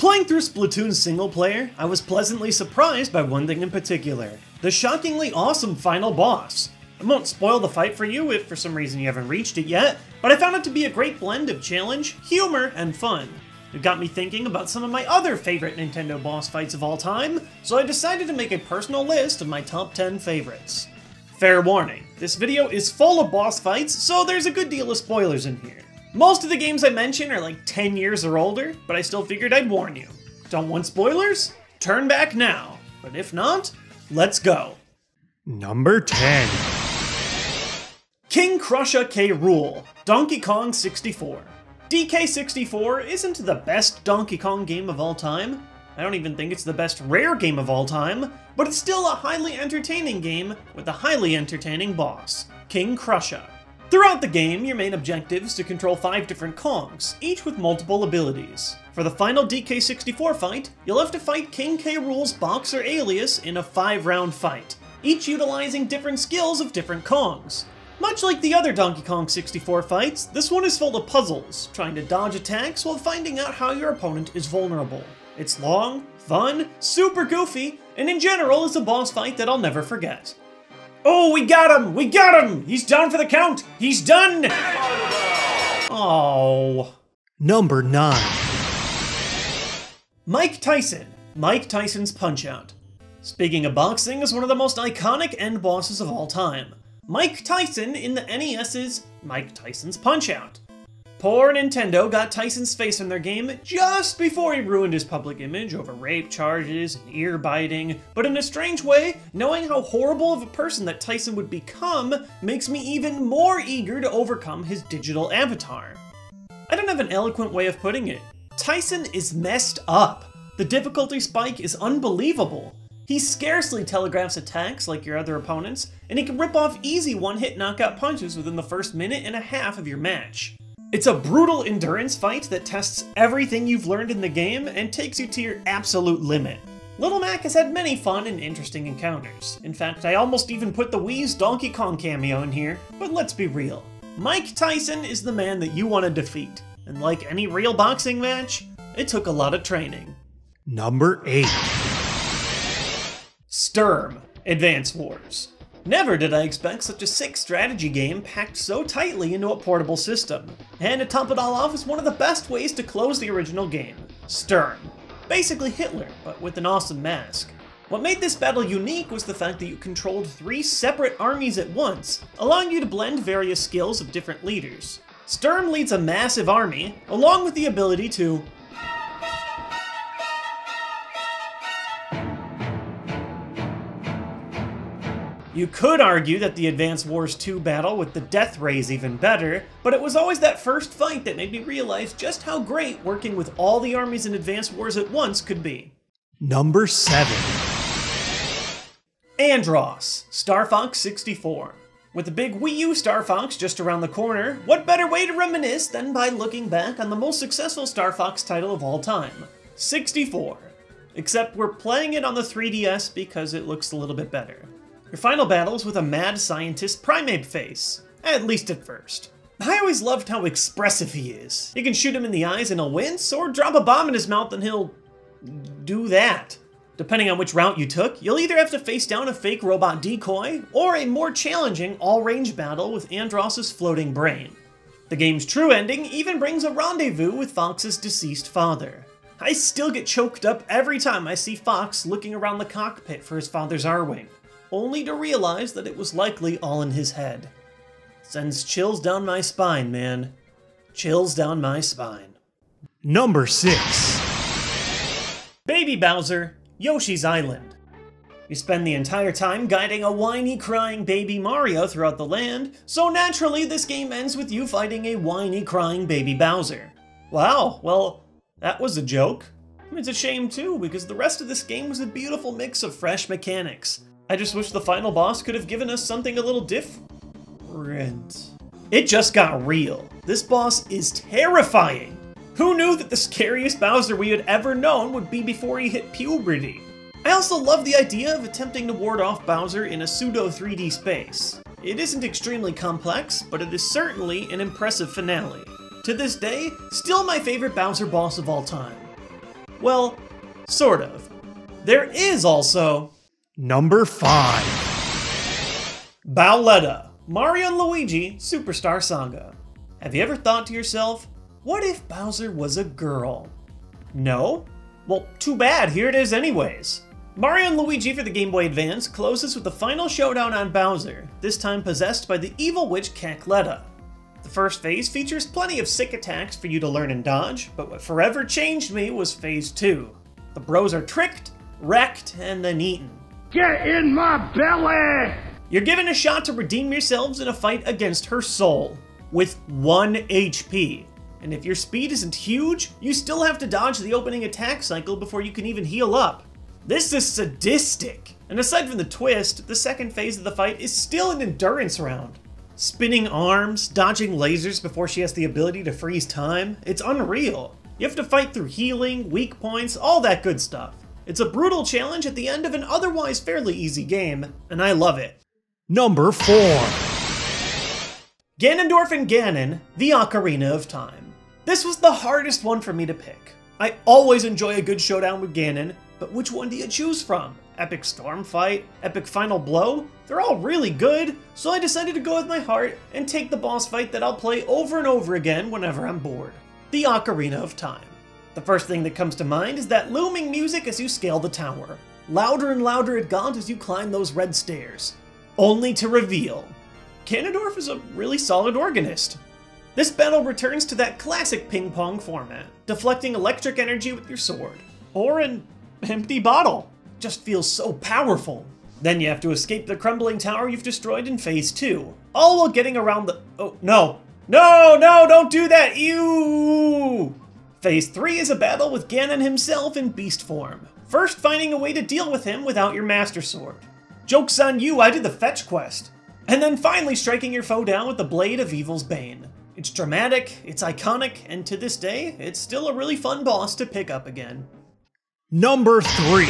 Playing through Splatoon single player, I was pleasantly surprised by one thing in particular: the shockingly awesome final boss. I won't spoil the fight for you if for some reason you haven't reached it yet, but I found it to be a great blend of challenge, humor, and fun. It got me thinking about some of my other favorite Nintendo boss fights of all time, so I decided to make a personal list of my top 10 favorites. Fair warning, this video is full of boss fights, so there's a good deal of spoilers in here. Most of the games I mention are like 10 years or older, but I still figured I'd warn you. Don't want spoilers? Turn back now. But if not, let's go. Number 10. King Krusha K. Rool, Donkey Kong 64. DK64 isn't the best Donkey Kong game of all time. I don't even think it's the best rare game of all time, but it's still a highly entertaining game with a highly entertaining boss, King Krusha. Throughout the game, your main objective is to control 5 different Kongs, each with multiple abilities. For the final DK64 fight, you'll have to fight King K. Rool's boxer alias in a 5-round fight, each utilizing different skills of different Kongs. Much like the other Donkey Kong 64 fights, this one is full of puzzles, trying to dodge attacks while finding out how your opponent is vulnerable. It's long, fun, super goofy, and in general is a boss fight that I'll never forget. Oh, we got him! We got him! He's down for the count! He's done! Oh. Number 9. Mike Tyson, Mike Tyson's Punch-Out. Speaking of boxing, is one of the most iconic end bosses of all time. Mike Tyson in the NES's Mike Tyson's Punch-Out. Poor Nintendo got Tyson's face in their game just before he ruined his public image over rape charges and ear biting, but in a strange way, knowing how horrible of a person that Tyson would become makes me even more eager to overcome his digital avatar. I don't have an eloquent way of putting it. Tyson is messed up. The difficulty spike is unbelievable. He scarcely telegraphs attacks like your other opponents, and he can rip off easy one-hit knockout punches within the first minute and a half of your match. It's a brutal endurance fight that tests everything you've learned in the game and takes you to your absolute limit. Little Mac has had many fun and interesting encounters. In fact, I almost even put the Wii's Donkey Kong cameo in here, but let's be real. Mike Tyson is the man that you want to defeat, and like any real boxing match, it took a lot of training. Number 8. Sturm, Advance Wars. Never did I expect such a sick strategy game packed so tightly into a portable system. And to top it all off is one of the best ways to close the original game, Sturm. Basically Hitler, but with an awesome mask. What made this battle unique was the fact that you controlled 3 separate armies at once, allowing you to blend various skills of different leaders. Sturm leads a massive army, along with the ability to You could argue that the Advance Wars 2 battle with the Death Ray is even better, but it was always that first fight that made me realize just how great working with all the armies in Advance Wars at once could be. Number 7. Andross, Star Fox 64. With the big Wii U Star Fox just around the corner, what better way to reminisce than by looking back on the most successful Star Fox title of all time, 64. Except we're playing it on the 3DS because it looks a little bit better. Your final battle is with a mad scientist Primeape face, at least at first. I always loved how expressive he is. You can shoot him in the eyes and he'll wince, or drop a bomb in his mouth and he'll do that. Depending on which route you took, you'll either have to face down a fake robot decoy, or a more challenging all-range battle with Andross's floating brain. The game's true ending even brings a rendezvous with Fox's deceased father. I still get choked up every time I see Fox looking around the cockpit for his father's R-Wing, only to realize that it was likely all in his head. Sends chills down my spine, man. Chills down my spine. Number 6. Baby Bowser, Yoshi's Island. You spend the entire time guiding a whiny, crying baby Mario throughout the land, so naturally this game ends with you fighting a whiny, crying baby Bowser. Wow, well, that was a joke. It's a shame too, because the rest of this game was a beautiful mix of fresh mechanics. I just wish the final boss could have given us something a little different. It just got real. This boss is terrifying. Who knew that the scariest Bowser we had ever known would be before he hit puberty? I also love the idea of attempting to ward off Bowser in a pseudo 3D space. It isn't extremely complex, but it is certainly an impressive finale. To this day, still my favorite Bowser boss of all time. Well, sort of. There is also... Number 5. Baletta, Mario and Luigi Superstar Saga. Have you ever thought to yourself, what if Bowser was a girl? No? Well, too bad, here it is anyways. Mario and Luigi for the Game Boy Advance closes with the final showdown on Bowser, this time possessed by the evil witch Baletta. The first phase features plenty of sick attacks for you to learn and dodge, but what forever changed me was phase 2. The bros are tricked, wrecked, and then eaten. Get in my belly! You're given a shot to redeem yourselves in a fight against her soul, with 1 HP. And if your speed isn't huge, you still have to dodge the opening attack cycle before you can even heal up. This is sadistic. And aside from the twist, the second phase of the fight is still an endurance round. Spinning arms, dodging lasers before she has the ability to freeze time, it's unreal. You have to fight through healing, weak points, all that good stuff. It's a brutal challenge at the end of an otherwise fairly easy game, and I love it. Number 4. Ganondorf and Ganon, The Ocarina of Time. This was the hardest one for me to pick. I always enjoy a good showdown with Ganon, but which one do you choose from? Epic Storm Fight? Epic Final Blow? They're all really good, so I decided to go with my heart and take the boss fight that I'll play over and over again whenever I'm bored. The Ocarina of Time. The first thing that comes to mind is that looming music as you scale the tower. Louder and louder it got as you climb those red stairs. Only to reveal, Ganondorf is a really solid organist. This battle returns to that classic ping-pong format, deflecting electric energy with your sword. Or an empty bottle. Just feels so powerful. Then you have to escape the crumbling tower you've destroyed in phase 2, all while getting around the... Oh, no. No, don't do that! Ew! Phase 3 is a battle with Ganon himself in beast form. First finding a way to deal with him without your Master Sword. Joke's on you, I did the fetch quest. And then finally striking your foe down with the Blade of Evil's Bane. It's dramatic, it's iconic, and to this day, it's still a really fun boss to pick up again. Number 3.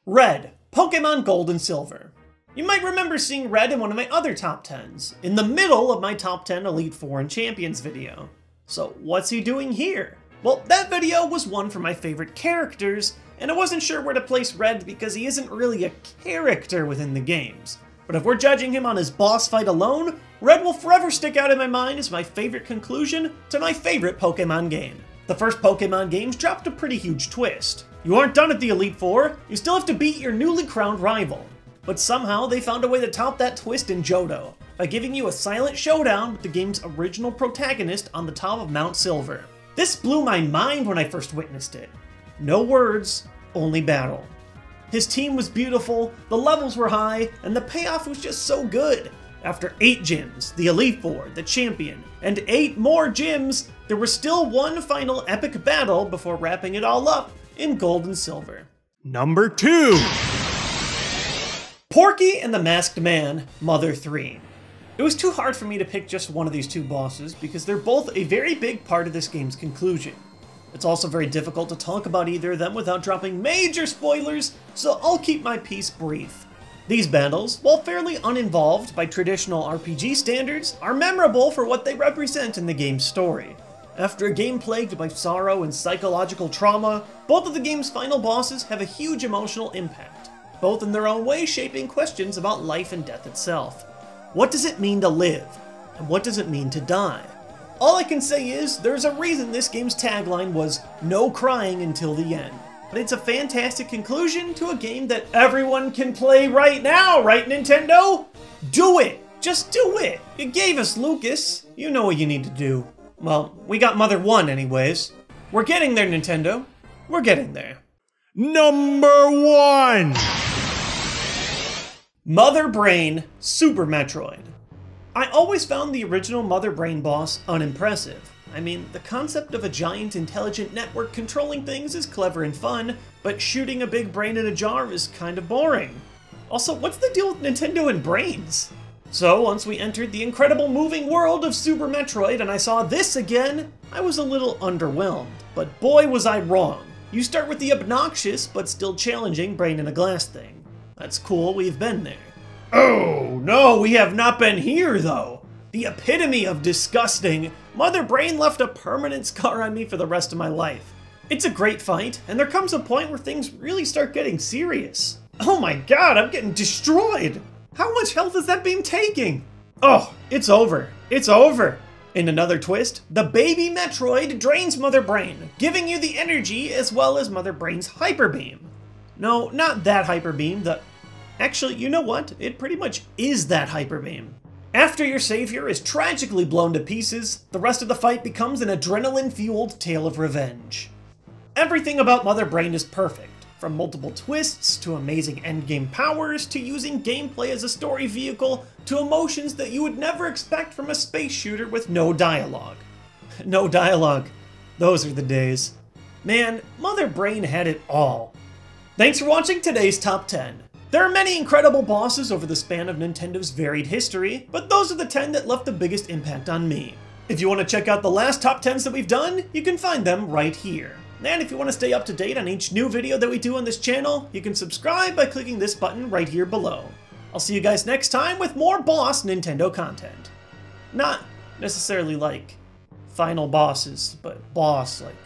Red, Pokemon Gold and Silver. You might remember seeing Red in one of my other top 10s, in the middle of my top 10 Elite Four and Champions video. So what's he doing here? Well, that video was one for my favorite characters, and I wasn't sure where to place Red because he isn't really a character within the games. But if we're judging him on his boss fight alone, Red will forever stick out in my mind as my favorite conclusion to my favorite Pokemon game. The first Pokemon games dropped a pretty huge twist. You aren't done at the Elite Four, you still have to beat your newly crowned rival. But somehow they found a way to top that twist in Johto, by giving you a silent showdown with the game's original protagonist on the top of Mount Silver. This blew my mind when I first witnessed it. No words, only battle. His team was beautiful, the levels were high, and the payoff was just so good. After 8 gyms, the Elite Four, the Champion, and 8 more gyms, there was still one final epic battle before wrapping it all up in Gold and Silver. Number 2. Porky and the Masked Man, Mother 3. It was too hard for me to pick just one of these 2 bosses because they're both a very big part of this game's conclusion. It's also very difficult to talk about either of them without dropping major spoilers, so I'll keep my piece brief. These battles, while fairly uninvolved by traditional RPG standards, are memorable for what they represent in the game's story. After a game plagued by sorrow and psychological trauma, both of the game's final bosses have a huge emotional impact, both in their own way shaping questions about life and death itself. What does it mean to live? And what does it mean to die? All I can say is, there's a reason this game's tagline was, "No crying until the end." But it's a fantastic conclusion to a game that everyone can play right now, right Nintendo? Do it! Just do it! You gave us Lucas. You know what you need to do. Well, we got Mother 1 anyways. We're getting there, Nintendo. We're getting there. Number 1. Mother Brain Super Metroid. I always found the original Mother Brain boss unimpressive. I mean, the concept of a giant intelligent network controlling things is clever and fun, but shooting a big brain in a jar is kind of boring. Also, what's the deal with Nintendo and brains? So, once we entered the incredible moving world of Super Metroid and I saw this again, I was a little underwhelmed. But boy was I wrong. You start with the obnoxious, but still challenging brain in a glass thing. That's cool, we've been there. Oh, no, we have not been here, though. The epitome of disgusting, Mother Brain left a permanent scar on me for the rest of my life. It's a great fight, and there comes a point where things really start getting serious. Oh my god, I'm getting destroyed! How much health is that beam taking? Oh, it's over. It's over! In another twist, the baby Metroid drains Mother Brain, giving you the energy as well as Mother Brain's Hyper Beam. No, not that Hyper Beam, Actually, you know what? It pretty much is that Hyper Beam. After your savior is tragically blown to pieces, the rest of the fight becomes an adrenaline-fueled tale of revenge. Everything about Mother Brain is perfect, from multiple twists, to amazing endgame powers, to using gameplay as a story vehicle, to emotions that you would never expect from a space shooter with no dialogue. No dialogue. Those are the days. Man, Mother Brain had it all. Thanks for watching today's Top 10. There are many incredible bosses over the span of Nintendo's varied history, but those are the 10 that left the biggest impact on me. If you want to check out the last Top 10s that we've done, you can find them right here. And if you want to stay up to date on each new video that we do on this channel, you can subscribe by clicking this button right here below. I'll see you guys next time with more boss Nintendo content. Not necessarily like final bosses, but boss like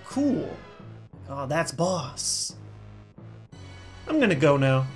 cool. Oh, that's boss. I'm gonna go now.